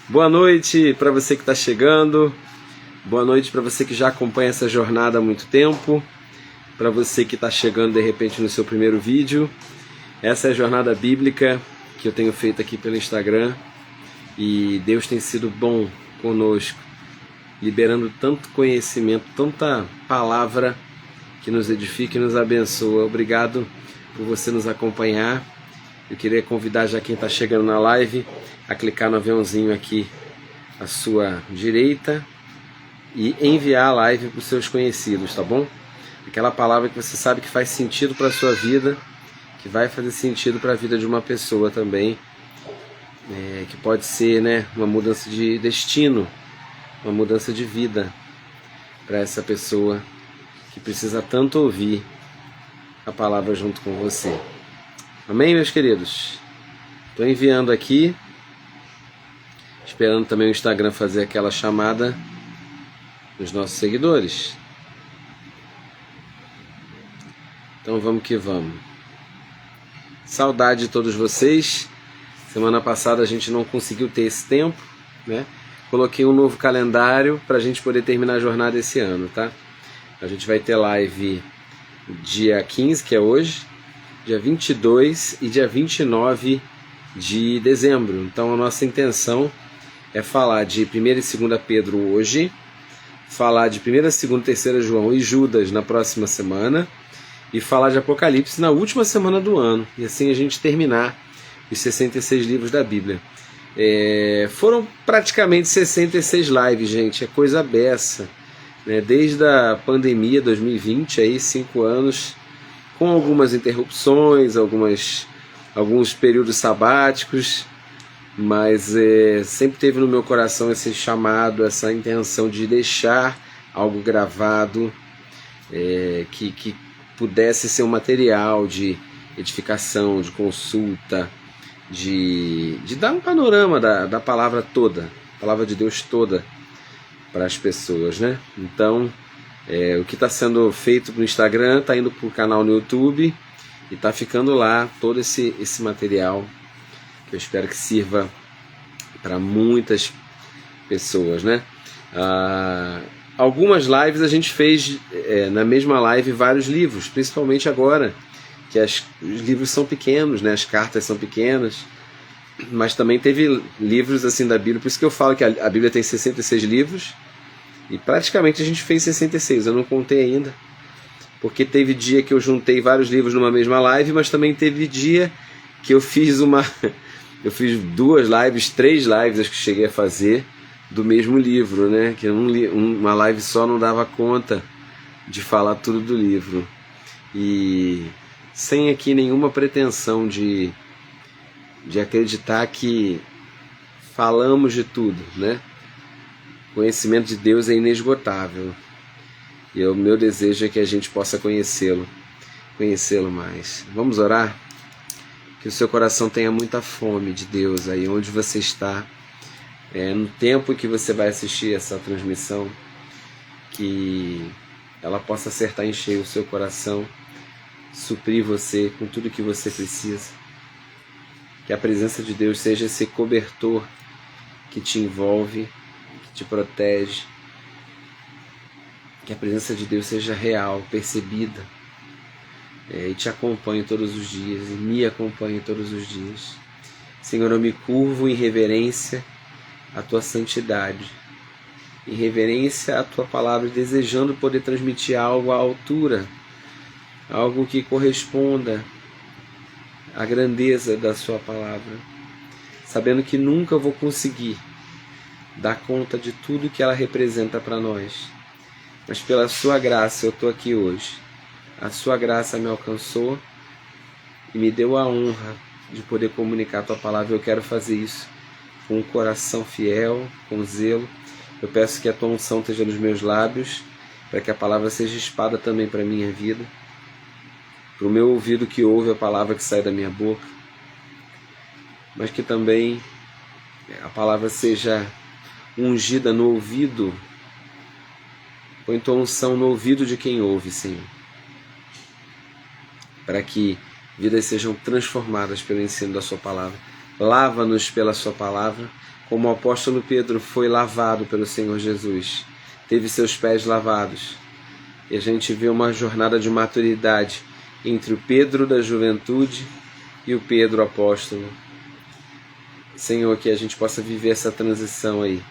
Boa noite para você que está chegando, boa noite para você que já acompanha essa jornada há muito tempo, para você que está chegando de repente no seu primeiro vídeo. Essa é a jornada bíblica que eu tenho feito aqui pelo Instagram e Deus tem sido bom conosco, liberando tanto conhecimento, tanta palavra que nos edifica e nos abençoa. Obrigado por você nos acompanhar. Eu queria convidar já quem está chegando na live a clicar no aviãozinho aqui à sua direita e enviar a live para os seus conhecidos, tá bom? Aquela palavra que você sabe que faz sentido para a sua vida, que vai fazer sentido para a vida de uma pessoa também, que pode ser, né, uma mudança de destino, uma mudança de vida para essa pessoa que precisa tanto ouvir a palavra junto com você. Amém, meus queridos? Estou enviando aqui, esperando também o Instagram fazer aquela chamada dos nossos seguidores. Então vamos que vamos. Saudade de todos vocês. Semana passada a gente não conseguiu ter esse tempo, né? Coloquei um novo calendário para a gente poder terminar a jornada esse ano, tá? A gente vai ter live dia 15, que é hoje, dia 22 e dia 29 de dezembro. Então a nossa intenção é falar de 1ª e 2ª Pedro hoje, falar de 1ª, 2ª, 3ª João e Judas na próxima semana e falar de Apocalipse na última semana do ano, e assim a gente terminar os 66 livros da Bíblia. Foram praticamente 66 lives, gente, é coisa beça, né? Desde a pandemia 2020, aí 5 anos, com algumas interrupções, alguns períodos sabáticos, mas sempre teve no meu coração esse chamado, essa intenção de deixar algo gravado, que pudesse ser um material de edificação, de consulta, de dar um panorama da palavra toda, a palavra de Deus toda para as pessoas, né? Então, o que está sendo feito no Instagram está indo para o canal no YouTube e está ficando lá todo esse material que eu espero que sirva para muitas pessoas, né? Algumas lives a gente fez na mesma live vários livros, principalmente agora que os livros são pequenos, né? As cartas são pequenas, mas também teve livros assim da Bíblia, por isso que eu falo que a Bíblia tem 66 livros e praticamente a gente fez 66, eu não contei ainda, porque teve dia que eu juntei vários livros numa mesma live, mas também teve dia que eu fiz 2 lives, 3 lives, acho que cheguei a fazer, do mesmo livro, né? Que uma live só não dava conta de falar tudo do livro. E sem aqui nenhuma pretensão de acreditar que falamos de tudo, né? O conhecimento de Deus é inesgotável. E o meu desejo é que a gente possa conhecê-lo mais. Vamos orar? Que o seu coração tenha muita fome de Deus aí onde você está, no tempo em que você vai assistir essa transmissão, que ela possa acertar em cheio o seu coração, suprir você com tudo que você precisa, que a presença de Deus seja esse cobertor que te envolve, que te protege, que a presença de Deus seja real, percebida, e te acompanhe todos os dias, e me acompanhe todos os dias. Senhor, eu me curvo em reverência à Tua santidade, em reverência à Tua palavra, desejando poder transmitir algo à altura, algo que corresponda à grandeza da Sua palavra, sabendo que nunca vou conseguir dar conta de tudo que ela representa para nós, mas pela Sua graça eu estou aqui hoje. A Sua graça me alcançou e me deu a honra de poder comunicar a Tua palavra. Eu quero fazer isso com um coração fiel, com zelo. Eu peço que a Tua unção esteja nos meus lábios, para que a palavra seja espada também para a minha vida, para o meu ouvido que ouve a palavra que sai da minha boca, mas que também a palavra seja ungida no ouvido, põe Tua unção no ouvido de quem ouve, Senhor, para que vidas sejam transformadas pelo ensino da Sua palavra, lava-nos pela sua palavra, como o apóstolo Pedro foi lavado pelo Senhor Jesus, teve seus pés lavados. E a gente vê uma jornada de maturidade entre o Pedro da juventude e o Pedro apóstolo. Senhor, que a gente possa viver essa transição aí,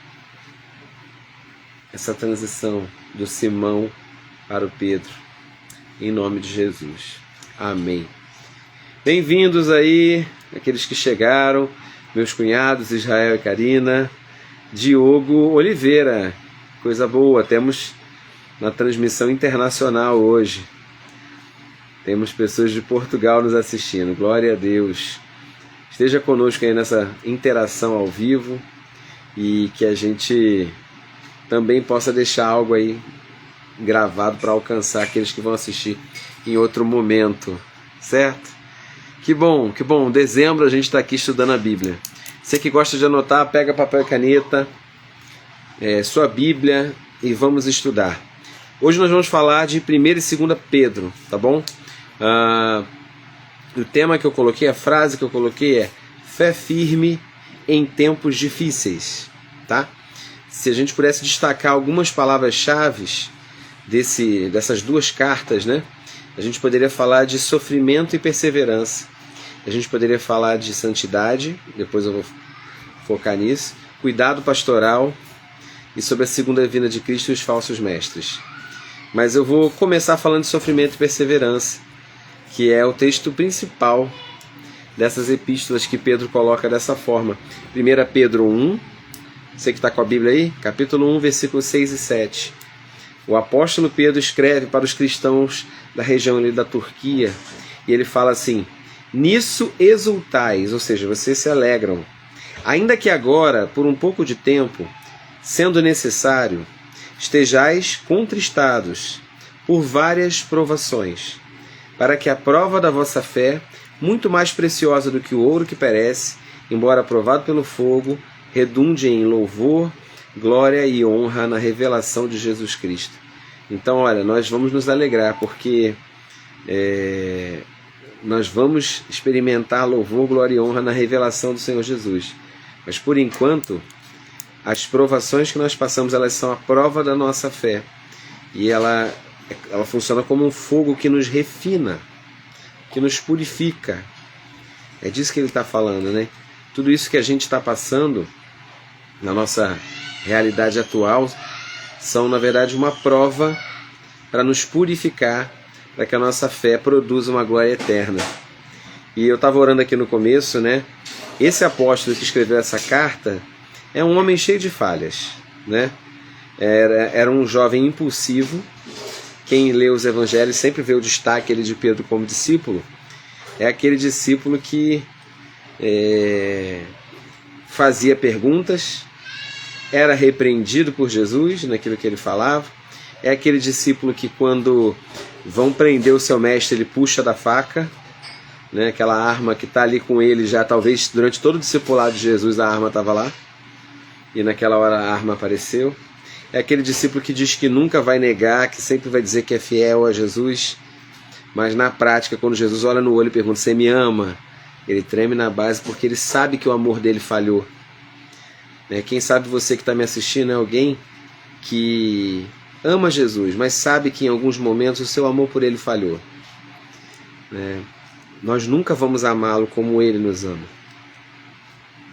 essa transição do Simão para o Pedro, em nome de Jesus. Amém. Bem-vindos aí, aqueles que chegaram, meus cunhados Israel e Karina, Diogo Oliveira, coisa boa, temos na transmissão internacional hoje, temos pessoas de Portugal nos assistindo, glória a Deus. Esteja conosco aí nessa interação ao vivo e que a gente também possa deixar algo aí gravado para alcançar aqueles que vão assistir em outro momento, certo? Que bom, que bom. Dezembro a gente está aqui estudando a Bíblia. Você que gosta de anotar, pega papel e caneta, sua Bíblia e vamos estudar. Hoje nós vamos falar de 1 e 2 Pedro, tá bom? O tema que eu coloquei, a frase que eu coloquei é fé firme em tempos difíceis, tá? Se a gente pudesse destacar algumas palavras-chave dessas duas cartas, né? A gente poderia falar de sofrimento e perseverança. A gente poderia falar de santidade, depois eu vou focar nisso, cuidado pastoral e sobre a segunda vinda de Cristo e os falsos mestres. Mas eu vou começar falando de sofrimento e perseverança, que é o texto principal dessas epístolas que Pedro coloca dessa forma. 1 Pedro 1, você que está com a Bíblia aí, capítulo 1, versículos 6 e 7. O apóstolo Pedro escreve para os cristãos da região ali da Turquia, e ele fala assim: nisso exultais, ou seja, vocês se alegram, ainda que agora, por um pouco de tempo, sendo necessário, estejais contristados por várias provações, para que a prova da vossa fé, muito mais preciosa do que o ouro que perece, embora provado pelo fogo, redunde em louvor, glória e honra na revelação de Jesus Cristo. Então, olha, nós vamos nos alegrar, porque nós vamos experimentar louvor, glória e honra na revelação do Senhor Jesus. Mas, por enquanto, as provações que nós passamos, elas são a prova da nossa fé. E ela funciona como um fogo que nos refina, que nos purifica. É disso que ele está falando, né? Tudo isso que a gente está passando na nossa realidade atual são, na verdade, uma prova para nos purificar, para que a nossa fé produza uma glória eterna. E eu estava orando aqui no começo, né? Esse apóstolo que escreveu essa carta é um homem cheio de falhas, né? Era um jovem impulsivo. Quem lê os evangelhos sempre vê o destaque ele de Pedro como discípulo. É aquele discípulo que fazia perguntas, era repreendido por Jesus naquilo que ele falava. É aquele discípulo que, quando vão prender o seu mestre, ele puxa da faca, né? Aquela arma que está ali com ele já, talvez durante todo o discipulado de Jesus a arma estava lá, e naquela hora a arma apareceu. É aquele discípulo que diz que nunca vai negar, que sempre vai dizer que é fiel a Jesus, mas na prática, quando Jesus olha no olho e pergunta: você me ama? Ele treme na base, porque ele sabe que o amor dele falhou. Quem sabe você que está me assistindo é alguém que ama Jesus, mas sabe que em alguns momentos o seu amor por ele falhou. Nós nunca vamos amá-lo como ele nos ama.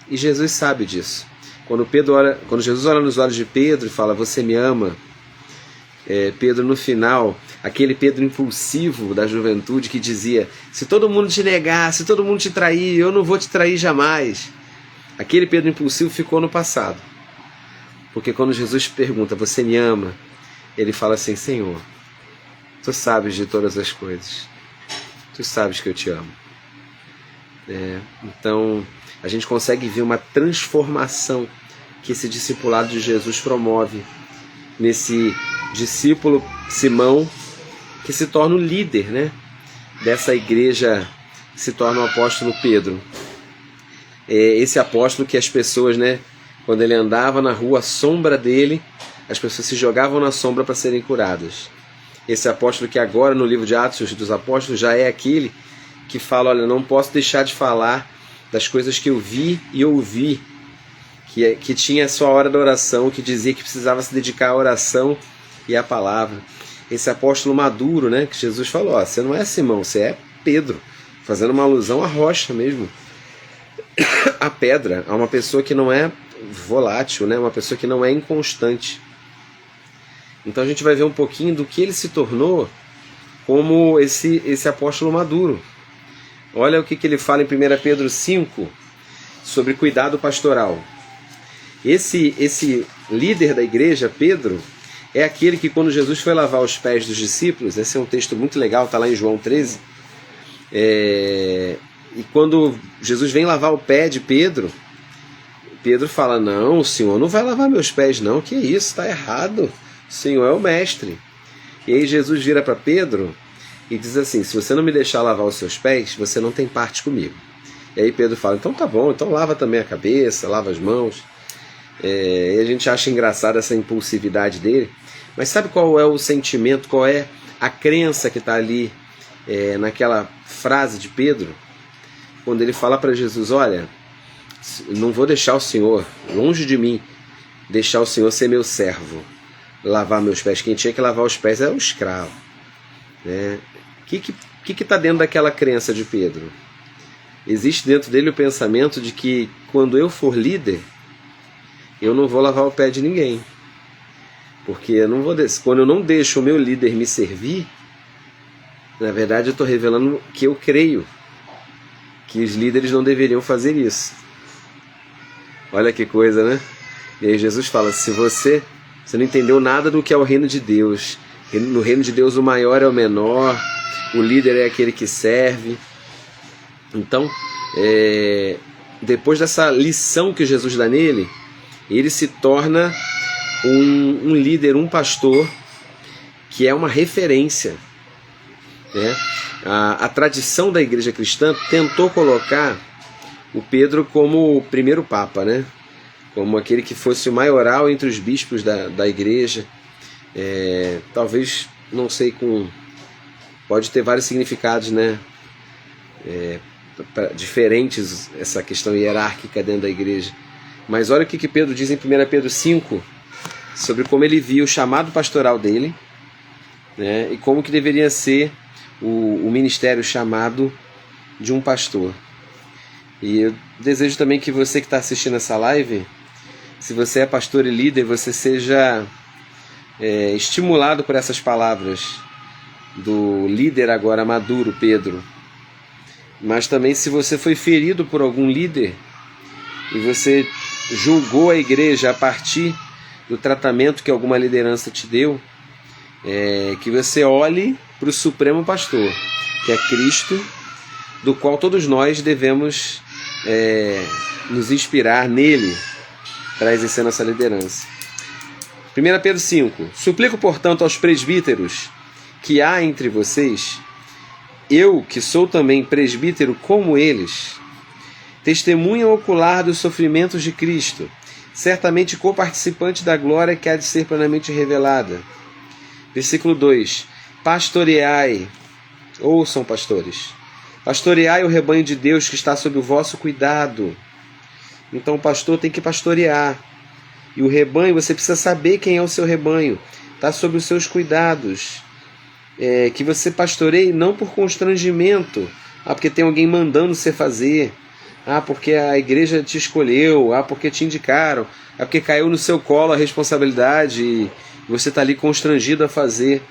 E Jesus sabe disso. Quando Jesus olha nos olhos de Pedro e fala: você me ama? Pedro, no final, aquele Pedro impulsivo da juventude que dizia: se todo mundo te negar, se todo mundo te trair, eu não vou te trair jamais. Aquele Pedro impulsivo ficou no passado. Porque quando Jesus pergunta: você me ama? Ele fala assim: Senhor, tu sabes de todas as coisas, tu sabes que eu te amo. Então a gente consegue ver uma transformação que esse discipulado de Jesus promove nesse discípulo Simão, que se torna o líder, né, dessa igreja, que se torna o apóstolo Pedro. Esse apóstolo que as pessoas, né, quando ele andava na rua, a sombra dele, as pessoas se jogavam na sombra para serem curadas. Esse apóstolo que agora no livro de Atos dos Apóstolos já é aquele que fala: olha, não posso deixar de falar das coisas que eu vi e ouvi, que tinha a sua hora da oração, que dizia que precisava se dedicar à oração e à palavra. Esse apóstolo maduro, né, que Jesus falou, ó, você não é Simão, você é Pedro, fazendo uma alusão à rocha mesmo, a pedra, a uma pessoa que não é volátil, né, uma pessoa que não é inconstante. Então a gente vai ver um pouquinho do que ele se tornou como esse apóstolo maduro. Olha o que ele fala em 1 Pedro 5 sobre cuidado pastoral. Esse líder da igreja, Pedro, é aquele que quando Jesus foi lavar os pés dos discípulos, esse é um texto muito legal, está lá em João 13, e quando Jesus vem lavar o pé de Pedro, Pedro fala, não, o Senhor não vai lavar meus pés não, que isso, está errado, o Senhor é o mestre. E aí Jesus vira para Pedro e diz assim, se você não me deixar lavar os seus pés, você não tem parte comigo. E aí Pedro fala, então tá bom, então lava também a cabeça, lava as mãos. E a gente acha engraçada essa impulsividade dele, mas sabe qual é o sentimento, qual é a crença que está ali naquela frase de Pedro? Quando ele fala para Jesus, olha, não vou deixar o Senhor, longe de mim, deixar o Senhor ser meu servo, lavar meus pés. Quem tinha que lavar os pés era o escravo, né? O que está dentro daquela crença de Pedro? Existe dentro dele o pensamento de que quando eu for líder, eu não vou lavar o pé de ninguém, porque quando eu não deixo o meu líder me servir, na verdade eu estou revelando que eu creio que os líderes não deveriam fazer isso. Olha que coisa, né? E aí Jesus fala, se você não entendeu nada do que é o reino de Deus, no reino de Deus o maior é o menor, o líder é aquele que serve. Então, depois dessa lição que Jesus dá nele, ele se torna um líder, um pastor, que é uma referência, né? A tradição da igreja cristã tentou colocar o Pedro como o primeiro papa, né? Como aquele que fosse o maioral entre os bispos da igreja. Talvez, não sei, pode ter vários significados, né? Diferentes, essa questão hierárquica dentro da igreja. Mas olha o que Pedro diz em 1 Pedro 5 sobre como ele viu o chamado pastoral dele, né, e como que deveria ser o ministério chamado de um pastor. E eu desejo também que você que está assistindo essa live, se você é pastor e líder, você seja estimulado por essas palavras do líder agora maduro, Pedro. Mas também se você foi ferido por algum líder e você julgou a igreja a partir do tratamento que alguma liderança te deu, que você olhe para o Supremo Pastor, que é Cristo, do qual todos nós devemos nos inspirar nele para exercer nossa liderança. 1 Pedro 5. Suplico, portanto, aos presbíteros que há entre vocês, eu que sou também presbítero como eles, testemunha ocular dos sofrimentos de Cristo, certamente coparticipante da glória que há de ser plenamente revelada. Versículo 2. Pastoreai, ouçam pastores, pastoreai o rebanho de Deus que está sob o vosso cuidado. Então o pastor tem que pastorear. E o rebanho, você precisa saber quem é o seu rebanho, está sob os seus cuidados. Que você pastoreie não por constrangimento, porque tem alguém mandando você fazer, porque a igreja te escolheu, porque te indicaram, porque caiu no seu colo a responsabilidade e você está ali constrangido a fazer.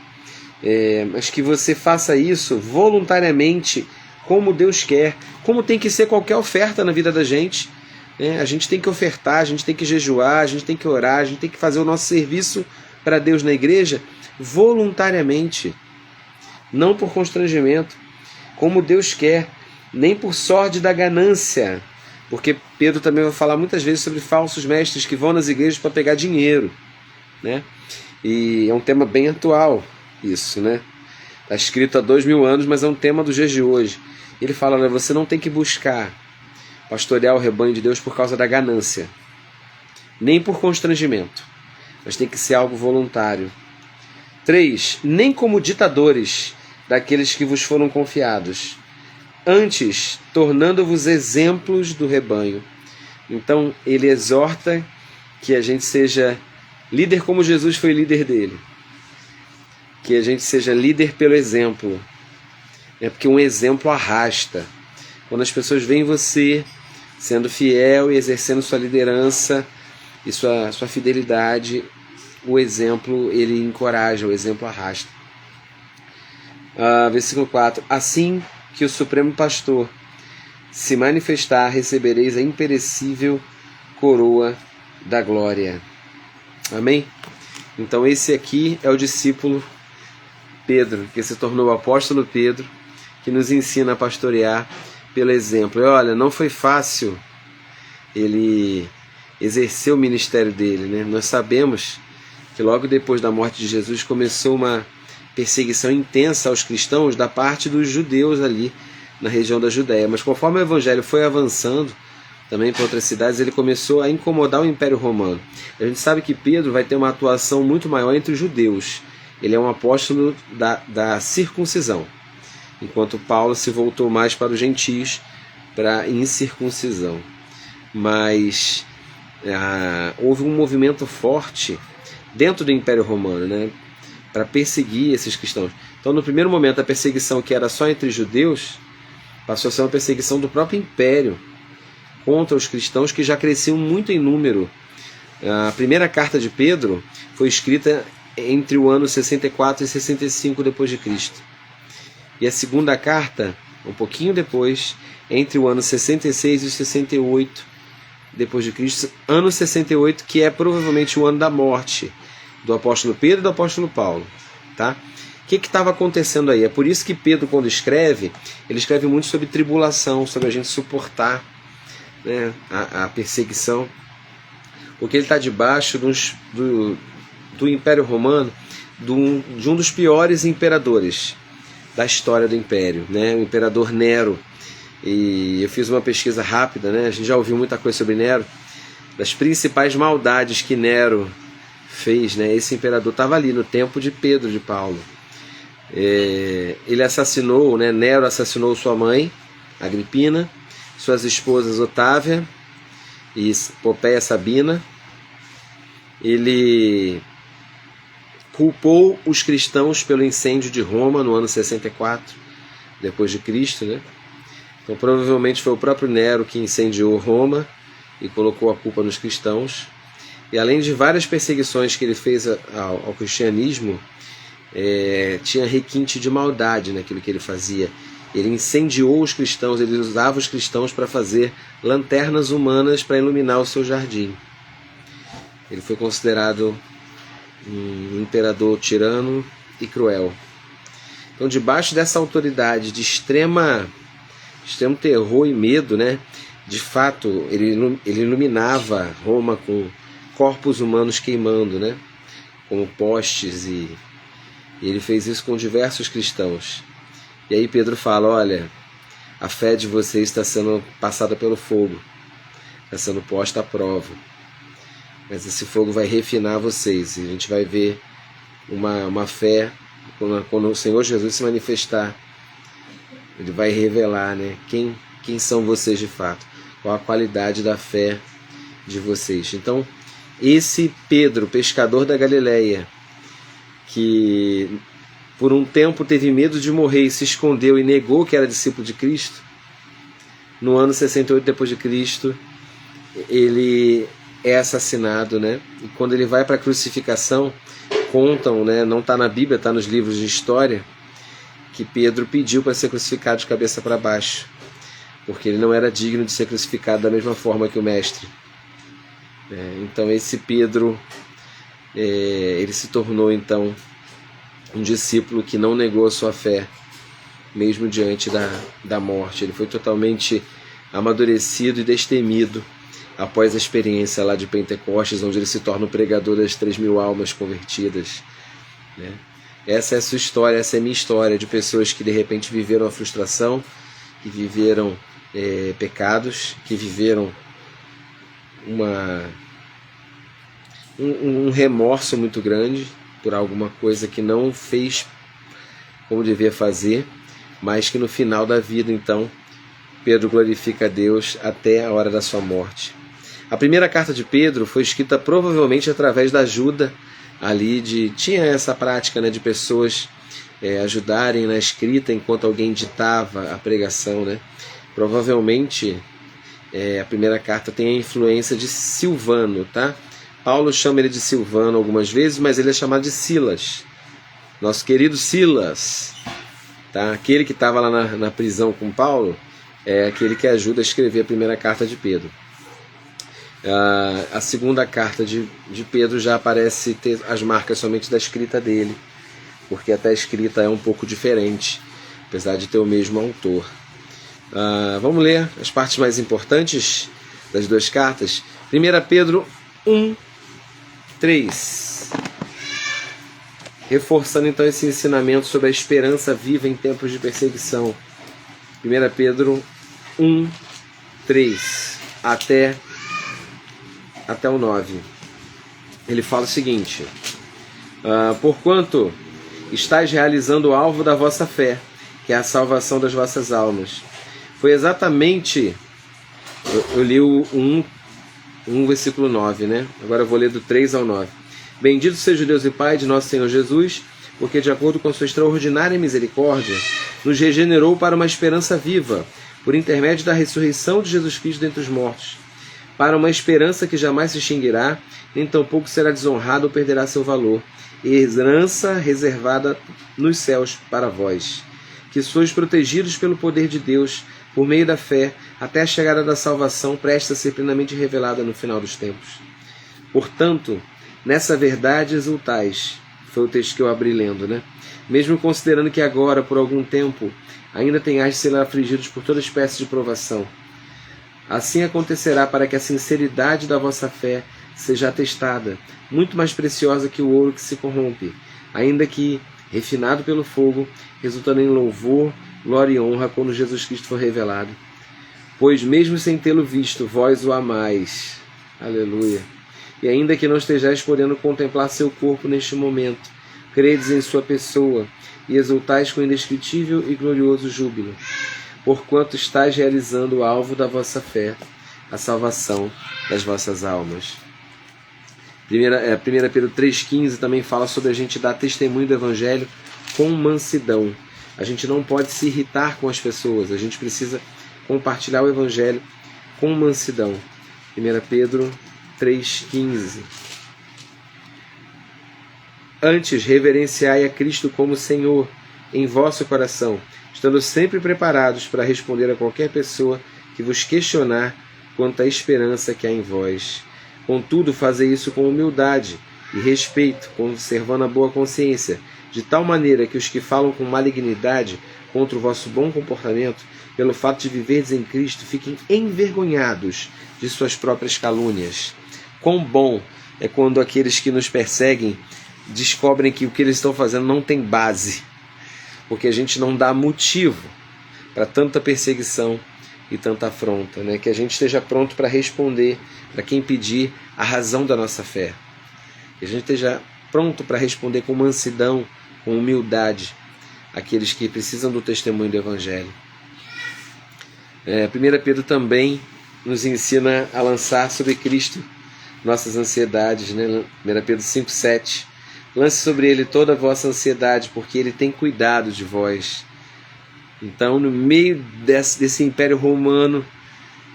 Mas que você faça isso voluntariamente, como Deus quer, como tem que ser qualquer oferta na vida da gente. A gente tem que ofertar, a gente tem que jejuar, a gente tem que orar, a gente tem que fazer o nosso serviço para Deus na igreja voluntariamente, não por constrangimento, como Deus quer, nem por sorte da ganância, porque Pedro também vai falar muitas vezes sobre falsos mestres que vão nas igrejas para pegar dinheiro, né? E é um tema bem atual isso, né? Está escrito há 2000 anos, mas é um tema dos dias de hoje. Ele fala, né, você não tem que buscar pastorear o rebanho de Deus por causa da ganância, nem por constrangimento, mas tem que ser algo voluntário. 3. Nem como ditadores daqueles que vos foram confiados. Antes, tornando-vos exemplos do rebanho. Então, ele exorta que a gente seja líder como Jesus foi líder dele. Que a gente seja líder pelo exemplo. É porque um exemplo arrasta. Quando as pessoas veem você sendo fiel e exercendo sua liderança e sua fidelidade, o exemplo ele encoraja, o exemplo arrasta. Versículo 4. Assim que o Supremo Pastor se manifestar, recebereis a imperecível coroa da glória. Amém? Então esse aqui é o discípulo Pedro, que se tornou o apóstolo Pedro, que nos ensina a pastorear pelo exemplo. E olha, não foi fácil ele exercer o ministério dele, né? Nós sabemos que logo depois da morte de Jesus começou uma perseguição intensa aos cristãos da parte dos judeus ali na região da Judéia. Mas conforme o evangelho foi avançando também para outras cidades, ele começou a incomodar o Império Romano. A gente sabe que Pedro vai ter uma atuação muito maior entre os judeus. Ele é um apóstolo da circuncisão, enquanto Paulo se voltou mais para os gentios, para a incircuncisão. Mas houve um movimento forte dentro do Império Romano, né, para perseguir esses cristãos. Então, no primeiro momento, a perseguição que era só entre judeus passou a ser uma perseguição do próprio Império contra os cristãos, que já cresciam muito em número. A primeira carta de Pedro foi escrita entre o ano 64 e 65 depois de Cristo. E a segunda carta, um pouquinho depois, entre o ano 66 e 68 depois de Cristo, ano 68, que é provavelmente o ano da morte do apóstolo Pedro e do apóstolo Paulo, tá? O que estava acontecendo aí? É por isso que Pedro, quando escreve, ele escreve muito sobre tribulação, sobre a gente suportar, né, a perseguição, porque ele está debaixo do Império Romano, de um dos piores imperadores da história do Império, né, o imperador Nero. E eu fiz uma pesquisa rápida, né, a gente já ouviu muita coisa sobre Nero, das principais maldades que Nero fez, né, esse imperador estava ali no tempo de Pedro, de Paulo. Ele assassinou, né, Nero assassinou sua mãe, Agripina, suas esposas Otávia e Popéia Sabina. Ele culpou os cristãos pelo incêndio de Roma no ano 64 depois de Cristo, né? Então provavelmente foi o próprio Nero que incendiou Roma e colocou a culpa nos cristãos. E além de várias perseguições que ele fez ao cristianismo, tinha requinte de maldade naquilo que ele fazia. Ele incendiou os cristãos, ele usava os cristãos para fazer lanternas humanas para iluminar o seu jardim. Ele foi considerado um imperador tirano e cruel. Então, debaixo dessa autoridade de extremo terror e medo, né, de fato, ele iluminava Roma com corpos humanos queimando, né, como postes, e ele fez isso com diversos cristãos. E aí Pedro fala, olha, a fé de vocês está sendo passada pelo fogo, está sendo posta à prova, mas esse fogo vai refinar vocês, e a gente vai ver uma fé, quando o Senhor Jesus se manifestar, ele vai revelar, né, quem são vocês de fato, qual a qualidade da fé de vocês. Então, esse Pedro, pescador da Galileia, que por um tempo teve medo de morrer e se escondeu e negou que era discípulo de Cristo, no ano 68 depois de Cristo, ele é assassinado, né? E quando ele vai para a crucificação, contam, né, não está na Bíblia, está nos livros de história, que Pedro pediu para ser crucificado de cabeça para baixo, porque ele não era digno de ser crucificado da mesma forma que o mestre. Então esse Pedro, ele se tornou então um discípulo que não negou a sua fé, mesmo diante da morte. Ele foi totalmente amadurecido e destemido após a experiência lá de Pentecostes, onde ele se torna o pregador das 3.000 almas convertidas, né? Essa é a sua história, essa é a minha história, de pessoas que de repente viveram a frustração, que viveram pecados, que viveram um remorso muito grande por alguma coisa que não fez como devia fazer, mas que no final da vida então Pedro glorifica a Deus até a hora da sua morte. A primeira carta de Pedro foi escrita provavelmente através da ajuda ali tinha essa prática, né, de pessoas ajudarem na escrita enquanto alguém ditava a pregação, né? Provavelmente a primeira carta tem a influência de Silvano, tá? Paulo chama ele de Silvano algumas vezes, mas ele é chamado de Silas, nosso querido Silas, tá? Aquele que estava lá na prisão com Paulo é aquele que ajuda a escrever a primeira carta de Pedro. A segunda carta de Pedro já parece ter as marcas somente da escrita dele, porque até a escrita é um pouco diferente, apesar de ter o mesmo autor. Vamos ler as partes mais importantes das duas cartas. 1 Pedro 1:3, reforçando então esse ensinamento sobre a esperança viva em tempos de perseguição. 1 Pedro 1:3 até o 9. Ele fala o seguinte: porquanto estáis realizando o alvo da vossa fé, que é a salvação das vossas almas. Foi exatamente, eu li o 1 versículo 9, né? Agora eu vou ler do 3 ao 9. Bendito seja o Deus e Pai de nosso Senhor Jesus, porque de acordo com sua extraordinária misericórdia, nos regenerou para uma esperança viva, por intermédio da ressurreição de Jesus Cristo dentre os mortos, para uma esperança que jamais se extinguirá, nem tampouco será desonrada ou perderá seu valor, herança reservada nos céus para vós, que sois protegidos pelo poder de Deus, por meio da fé, até a chegada da salvação, presta a ser plenamente revelada no final dos tempos. Portanto, nessa verdade exultais, foi o texto que eu abri lendo, né? Mesmo considerando que agora, por algum tempo, ainda tenhais de ser afligidos por toda espécie de provação. Assim acontecerá para que a sinceridade da vossa fé seja atestada, muito mais preciosa que o ouro que se corrompe, ainda que, refinado pelo fogo, resultando em louvor, glória e honra quando Jesus Cristo for revelado. Pois mesmo sem tê-lo visto, vós o amais. Aleluia. E ainda que não estejais podendo contemplar seu corpo neste momento, credes em sua pessoa e exultais com indescritível e glorioso júbilo, porquanto estáis realizando o alvo da vossa fé, a salvação das vossas almas. 1 Pedro 3,15 também fala sobre a gente dar testemunho do Evangelho com mansidão. A gente não pode se irritar com as pessoas, a gente precisa compartilhar o Evangelho com mansidão. 1 Pedro 3,15. Antes, reverenciai a Cristo como Senhor em vosso coração, estando sempre preparados para responder a qualquer pessoa que vos questionar quanto à esperança que há em vós. Contudo, fazei isso com humildade e respeito, conservando a boa consciência, de tal maneira que os que falam com malignidade contra o vosso bom comportamento, pelo fato de viverdes em Cristo, fiquem envergonhados de suas próprias calúnias. Quão bom é quando aqueles que nos perseguem descobrem que o que eles estão fazendo não tem base, porque a gente não dá motivo para tanta perseguição e tanta afronta, né? Que a gente esteja pronto para responder para quem pedir a razão da nossa fé, que a gente esteja pronto para responder com mansidão, com humildade, aqueles que precisam do testemunho do Evangelho. 1 Pedro também nos ensina a lançar sobre Cristo nossas ansiedades, né? 1 Pedro 5,7. Lance sobre ele toda a vossa ansiedade, porque ele tem cuidado de vós. Então, no meio desse império romano,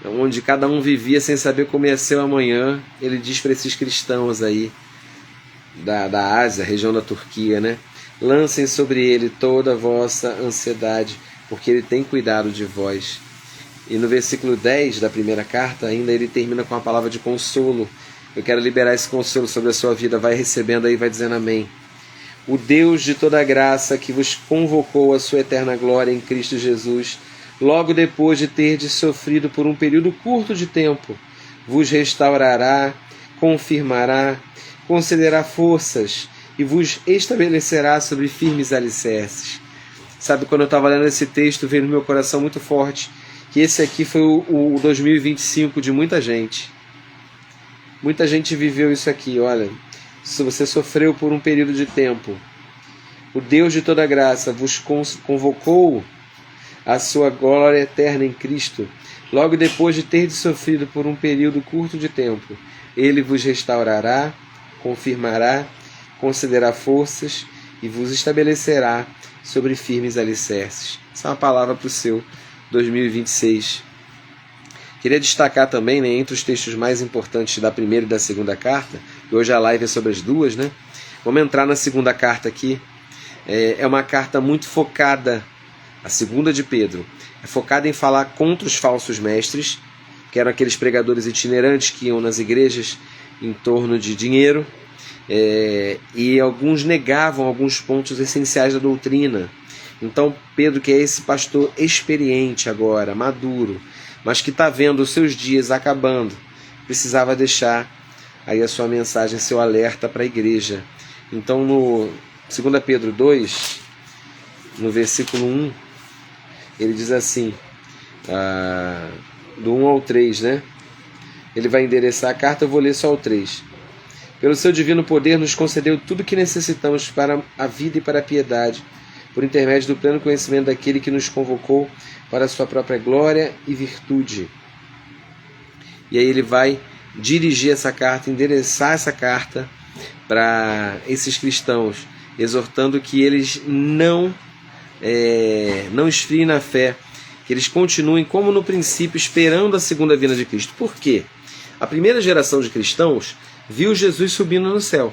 onde cada um vivia sem saber como ia ser o amanhã, ele diz para esses cristãos aí da Ásia, região da Turquia, né? Lancem sobre ele toda a vossa ansiedade, porque ele tem cuidado de vós. E no versículo 10 da primeira carta, ainda ele termina com a palavra de consolo. Eu quero liberar esse consolo sobre a sua vida. Vai recebendo aí, vai dizendo amém. O Deus de toda graça, que vos convocou à sua eterna glória em Cristo Jesus, logo depois de terdes sofrido por um período curto de tempo, vos restaurará, confirmará, concederá forças e vos estabelecerá sobre firmes alicerces. Sabe, quando eu estava lendo esse texto, veio no meu coração muito forte que esse aqui foi o 2025 de muita gente. Muita gente viveu isso aqui, olha. Se você sofreu por um período de tempo, o Deus de toda graça vos convocou a sua glória eterna em Cristo, logo depois de ter sofrido por um período curto de tempo. Ele vos restaurará, confirmará, concederá forças e vos estabelecerá sobre firmes alicerces. Essa é uma palavra para o seu 2026. Queria destacar também, né, entre os textos mais importantes da primeira e da segunda carta, que hoje a live é sobre as duas, né? Vamos entrar na segunda carta aqui. É uma carta muito focada, a segunda de Pedro, é focada em falar contra os falsos mestres, que eram aqueles pregadores itinerantes que iam nas igrejas em torno de dinheiro, e alguns negavam alguns pontos essenciais da doutrina. Então Pedro, que é esse pastor experiente agora, maduro, mas que está vendo os seus dias acabando, precisava deixar aí a sua mensagem, seu alerta para a igreja. Então no 2 Pedro 2, no versículo 1, ele diz assim, do 1 ao 3, né? Ele vai endereçar a carta, eu vou ler só o 3. Pelo seu divino poder nos concedeu tudo o que necessitamos para a vida e para a piedade, por intermédio do pleno conhecimento daquele que nos convocou para a sua própria glória e virtude. E aí ele vai dirigir essa carta, endereçar essa carta para esses cristãos, exortando que eles não esfriem na fé, que eles continuem como no princípio, esperando a segunda vinda de Cristo. Por quê? A primeira geração de cristãos viu Jesus subindo no céu.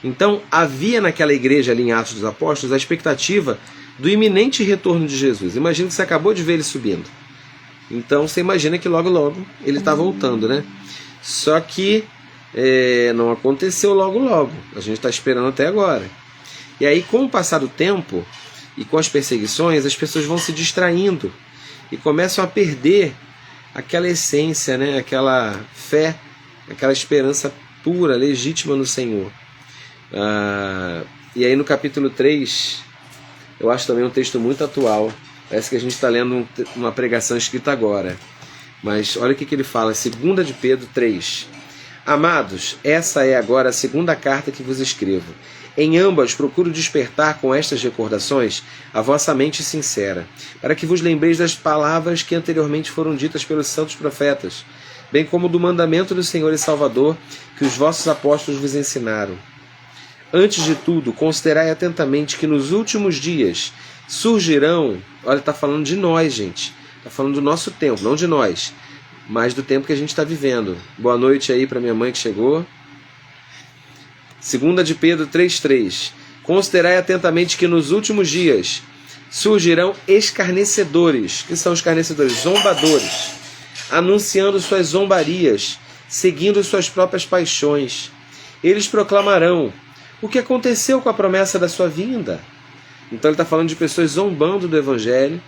Então havia naquela igreja ali em Atos dos Apóstolos a expectativa do iminente retorno de Jesus. Imagina que você acabou de ver ele subindo. Então você imagina que logo logo ele está voltando, né? Só que não aconteceu logo logo. A gente está esperando até agora. E aí, com o passar do tempo e com as perseguições, as pessoas vão se distraindo e começam a perder aquela essência, né? Aquela fé, aquela esperança pura, legítima no Senhor. E aí no capítulo 3, eu acho também um texto muito atual. Parece que a gente está lendo uma pregação escrita agora. Mas olha o que ele fala, 2 de Pedro 3. Amados, essa é agora a segunda carta que vos escrevo. Em ambas procuro despertar com estas recordações a vossa mente sincera, para que vos lembreis das palavras que anteriormente foram ditas pelos santos profetas, bem como do mandamento do Senhor e Salvador que os vossos apóstolos vos ensinaram. Antes de tudo, considerai atentamente que nos últimos dias surgirão... Olha, está falando de nós, gente. Está falando do nosso tempo, não de nós, mas do tempo que a gente está vivendo. Boa noite aí para minha mãe que chegou. 2 de Pedro 3,3. Considerai atentamente que nos últimos dias surgirão escarnecedores. Que são escarnecedores? Zombadores, anunciando suas zombarias, seguindo suas próprias paixões. Eles proclamarão o que aconteceu com a promessa da sua vinda. Então ele está falando de pessoas zombando do Evangelho,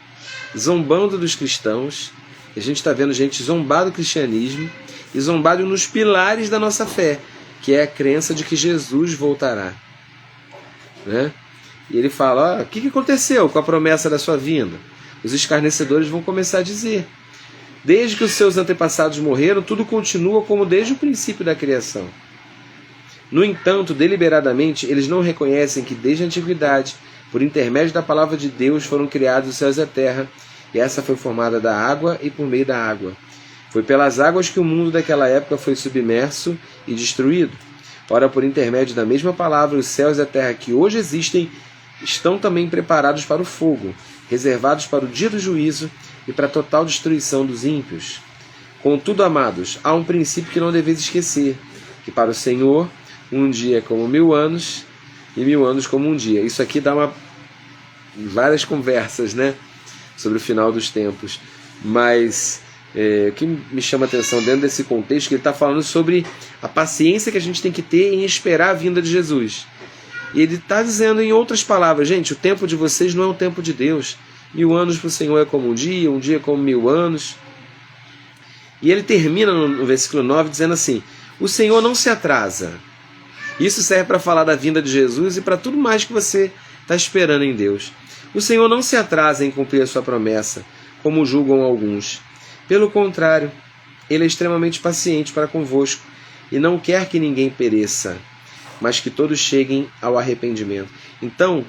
zombando dos cristãos. A gente está vendo gente zombar do cristianismo e zombado nos pilares da nossa fé, que é a crença de que Jesus voltará, né? E ele fala, o que aconteceu com a promessa da sua vinda? Os escarnecedores vão começar a dizer, desde que os seus antepassados morreram, tudo continua como desde o princípio da criação. No entanto, deliberadamente, eles não reconhecem que desde a antiguidade, por intermédio da palavra de Deus, foram criados os céus e a terra, e essa foi formada da água e por meio da água. Foi pelas águas que o mundo daquela época foi submerso e destruído. Ora, por intermédio da mesma palavra, os céus e a terra que hoje existem estão também preparados para o fogo, reservados para o dia do juízo e para a total destruição dos ímpios. Contudo, amados, há um princípio que não deveis esquecer, que para o Senhor um dia é como 1000 anos e 1000 anos como um dia. Isso aqui dá várias conversas, né, sobre o final dos tempos, mas o que me chama a atenção dentro desse contexto, que ele está falando sobre a paciência que a gente tem que ter em esperar a vinda de Jesus. E ele está dizendo em outras palavras, gente, o tempo de vocês não é o tempo de Deus. 1000 anos para o Senhor é como um dia como 1000 anos. E ele termina no versículo 9 dizendo assim, o Senhor não se atrasa. Isso serve para falar da vinda de Jesus e para tudo mais que você está esperando em Deus. O Senhor não se atrasa em cumprir a sua promessa, como julgam alguns. Pelo contrário, ele é extremamente paciente para convosco e não quer que ninguém pereça, mas que todos cheguem ao arrependimento. Então,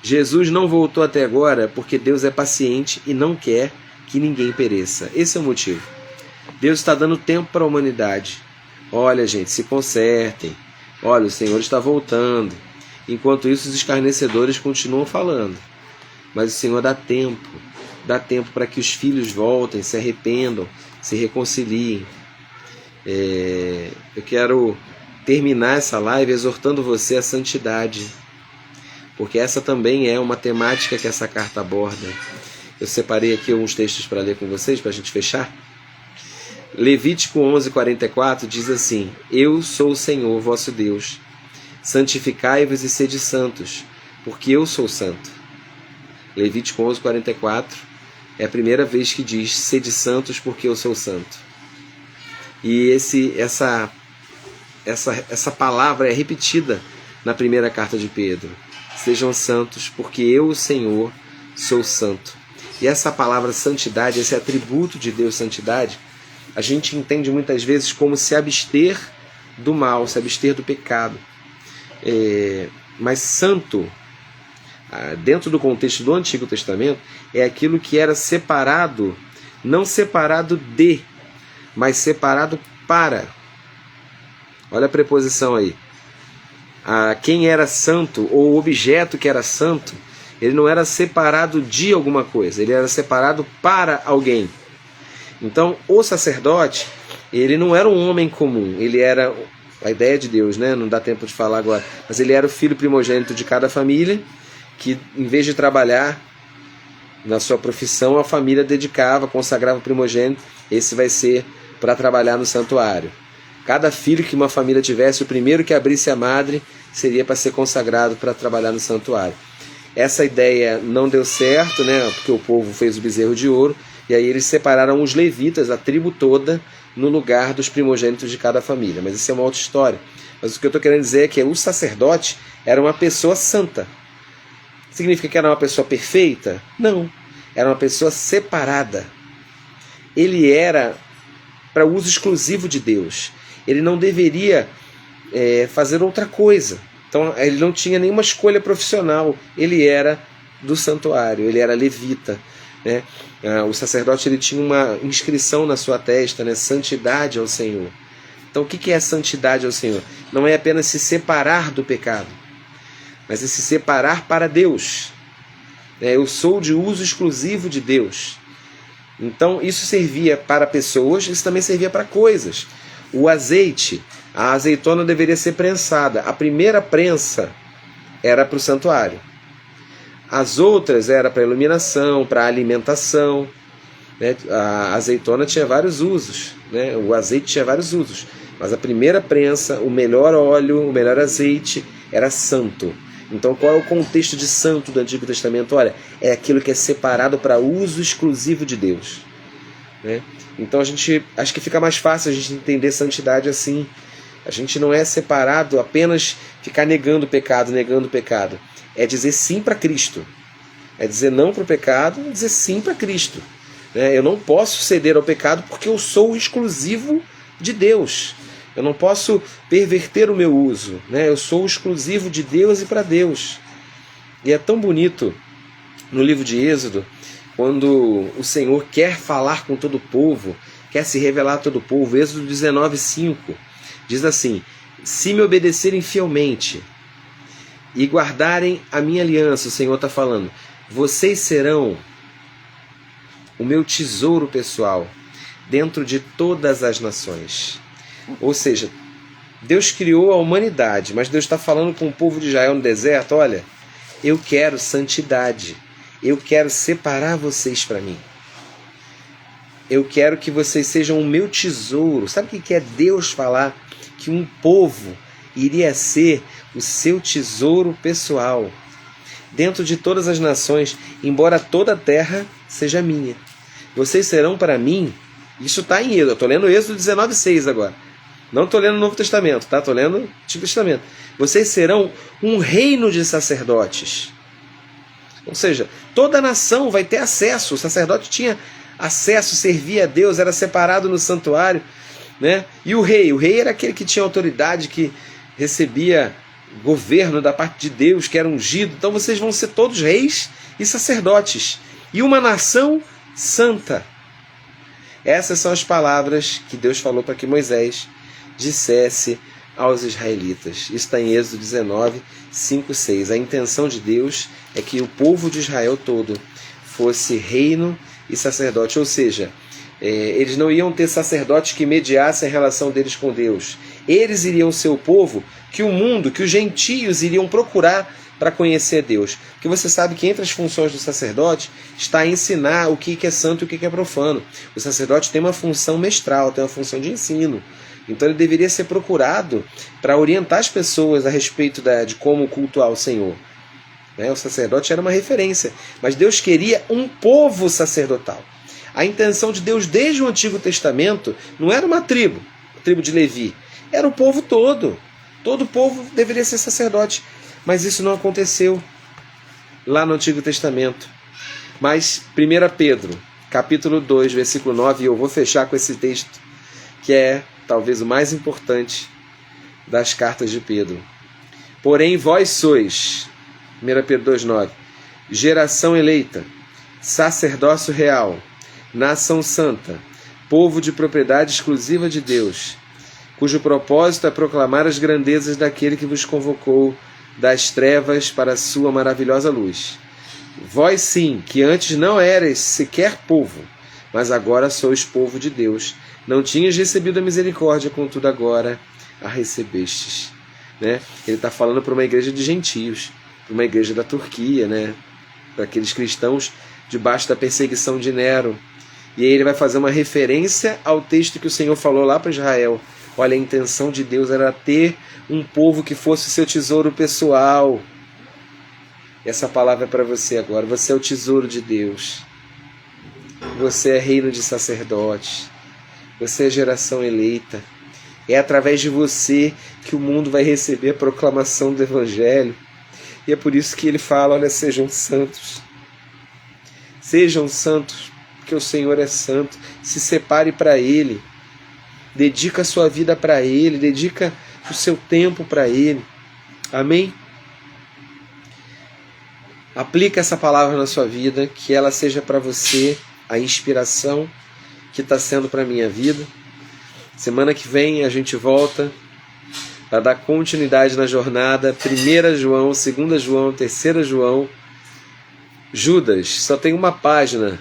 Jesus não voltou até agora porque Deus é paciente e não quer que ninguém pereça. Esse é o motivo. Deus está dando tempo para a humanidade. Olha, gente, se consertem. Olha, o Senhor está voltando. Enquanto isso, os escarnecedores continuam falando. Mas o Senhor dá tempo para que os filhos voltem, se arrependam, se reconciliem. Eu quero terminar essa live exortando você à santidade, porque essa também é uma temática que essa carta aborda. Eu separei aqui alguns textos para ler com vocês, para a gente fechar. Levítico 11:44 diz assim: Eu sou o Senhor vosso Deus, santificai-vos e sede santos, porque eu sou santo. Levítico 11:44 é a primeira vez que diz: sede santos, porque eu sou santo. E essa palavra é repetida na primeira carta de Pedro: sejam santos, porque eu, o Senhor, sou santo. E essa palavra santidade, esse atributo de Deus, santidade, a gente entende muitas vezes como se abster do mal, se abster do pecado. Mas santo, dentro do contexto do Antigo Testamento, é aquilo que era separado, não separado de, mas separado para. Olha a preposição aí. Quem era santo, ou o objeto que era santo, ele não era separado de alguma coisa, ele era separado para alguém. Então, o sacerdote, ele não era um homem comum, ele era a ideia de Deus, né? Não dá tempo de falar agora, mas ele era o filho primogênito de cada família, que em vez de trabalhar na sua profissão, a família dedicava, consagrava o primogênito. Esse vai ser para trabalhar no santuário. Cada filho que uma família tivesse, o primeiro que abrisse a madre, seria para ser consagrado para trabalhar no santuário. Essa ideia não deu certo, né? Porque o povo fez o bezerro de ouro, e aí eles separaram os levitas, a tribo toda, no lugar dos primogênitos de cada família. Mas isso é uma outra história. Mas o que eu estou querendo dizer é que o sacerdote era uma pessoa santa. Significa que era uma pessoa perfeita? Não. Era uma pessoa separada. Ele era para uso exclusivo de Deus. Ele não deveria fazer outra coisa. Então ele não tinha nenhuma escolha profissional. Ele era do santuário, ele era levita, né? O sacerdote, ele tinha uma inscrição na sua testa, né? Santidade ao Senhor. Então o que é santidade ao Senhor? Não é apenas se separar do pecado, mas é se separar para Deus. Eu sou de uso exclusivo de Deus. Então isso servia para pessoas, isso também servia para coisas. O azeite, a azeitona deveria ser prensada. A primeira prensa era para o santuário. As outras eram para iluminação, para alimentação, né? A azeitona tinha vários usos, né? O azeite tinha vários usos. Mas a primeira prensa, o melhor óleo, o melhor azeite, era santo. Então qual é o contexto de santo do Antigo Testamento? Olha, é aquilo que é separado para uso exclusivo de Deus, né? Então acho que fica mais fácil a gente entender santidade assim. A gente não é separado apenas ficar negando o pecado. É dizer sim para Cristo. É dizer não para o pecado, é dizer sim para Cristo. Eu não posso ceder ao pecado porque eu sou exclusivo de Deus. Eu não posso perverter o meu uso. Eu sou exclusivo de Deus e para Deus. E é tão bonito no livro de Êxodo, quando o Senhor quer falar com todo o povo, quer se revelar a todo o povo. Êxodo 19:5 diz assim: se me obedecerem fielmente e guardarem a minha aliança, o Senhor está falando, vocês serão o meu tesouro pessoal dentro de todas as nações. Ou seja, Deus criou a humanidade, mas Deus está falando com o povo de Israel no deserto: olha, eu quero santidade, eu quero separar vocês para mim. Eu quero que vocês sejam o meu tesouro. Sabe o que é Deus falar? Que um povo iria ser o seu tesouro pessoal dentro de todas as nações, embora toda a terra seja minha. Vocês serão para mim. Isso está em Êxodo. Eu estou lendo Êxodo 19:6 agora. Não estou lendo o Novo Testamento, tá? Estou lendo o Antigo Testamento. Vocês serão um reino de sacerdotes. Ou seja, toda a nação vai ter acesso. O sacerdote tinha acesso, servia a Deus, era separado no santuário, né? E o rei era aquele que tinha autoridade, que recebia governo da parte de Deus, que era ungido. Então vocês vão ser todos reis e sacerdotes, e uma nação santa. Essas são as palavras que Deus falou para que Moisés dissesse aos israelitas. Isso está em Êxodo 19, 5, 6. A intenção de Deus é que o povo de Israel todo fosse reino e sacerdote, ou seja, eles não iam ter sacerdotes que mediassem a relação deles com Deus. Eles iriam ser o povo que o mundo, que os gentios iriam procurar para conhecer Deus. Porque você sabe que entre as funções do sacerdote está ensinar o que é santo e o que é profano. O sacerdote tem uma função mestral, tem uma função de ensino. Então ele deveria ser procurado para orientar as pessoas a respeito de como cultuar o Senhor. O sacerdote era uma referência, mas Deus queria um povo sacerdotal. A intenção de Deus desde o Antigo Testamento não era uma tribo, a tribo de Levi, era o povo todo. Todo o povo deveria ser sacerdote, mas isso não aconteceu lá no Antigo Testamento. Mas 1 Pedro, capítulo 2, versículo 9, e eu vou fechar com esse texto, que é talvez o mais importante das cartas de Pedro. Porém vós sois, 1 Pedro 2,9, geração eleita, sacerdócio real, nação santa, povo de propriedade exclusiva de Deus, cujo propósito é proclamar as grandezas daquele que vos convocou das trevas para a sua maravilhosa luz. Vós sim, que antes não erais sequer povo, mas agora sois povo de Deus. Não tinhas recebido a misericórdia, contudo agora a recebestes. Ele está falando para uma igreja de gentios, para uma igreja da Turquia, para aqueles cristãos debaixo da perseguição de Nero. E aí ele vai fazer uma referência ao texto que o Senhor falou lá para Israel. Olha, a intenção de Deus era ter um povo que fosse o seu tesouro pessoal. Essa palavra é para você agora. Você é o tesouro de Deus. Você é reino de sacerdotes. Você é geração eleita. É através de você que o mundo vai receber a proclamação do Evangelho. E é por isso que ele fala, olha, sejam santos. Sejam santos, porque o Senhor é santo. Se separe para Ele. Dedica a sua vida para Ele. Dedica o seu tempo para Ele. Amém? Aplica essa palavra na sua vida, que ela seja para você a inspiração que está sendo para a minha vida. Semana que vem a gente volta para dar continuidade na jornada. 1 João, 2 João, 3 João, Judas. Só tem uma página.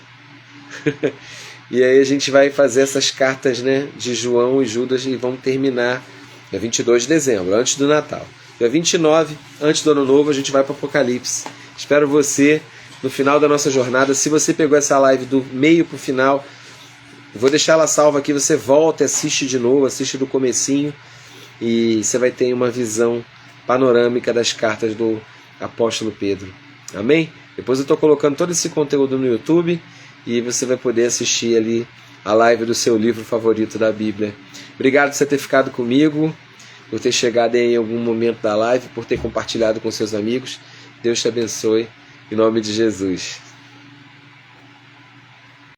E aí a gente vai fazer essas cartas, de João e Judas, e vamos terminar dia 22 de dezembro, antes do Natal. Dia 29, antes do Ano Novo, a gente vai para o Apocalipse. Espero você no final da nossa jornada. Se você pegou essa live do meio para o final, eu vou deixar ela salva aqui, você volta e assiste de novo, assiste do comecinho, e você vai ter uma visão panorâmica das cartas do apóstolo Pedro. Amém? Depois eu estou colocando todo esse conteúdo no YouTube, e você vai poder assistir ali a live do seu livro favorito da Bíblia. Obrigado por você ter ficado comigo, por ter chegado em algum momento da live, por ter compartilhado com seus amigos. Deus te abençoe, em nome de Jesus.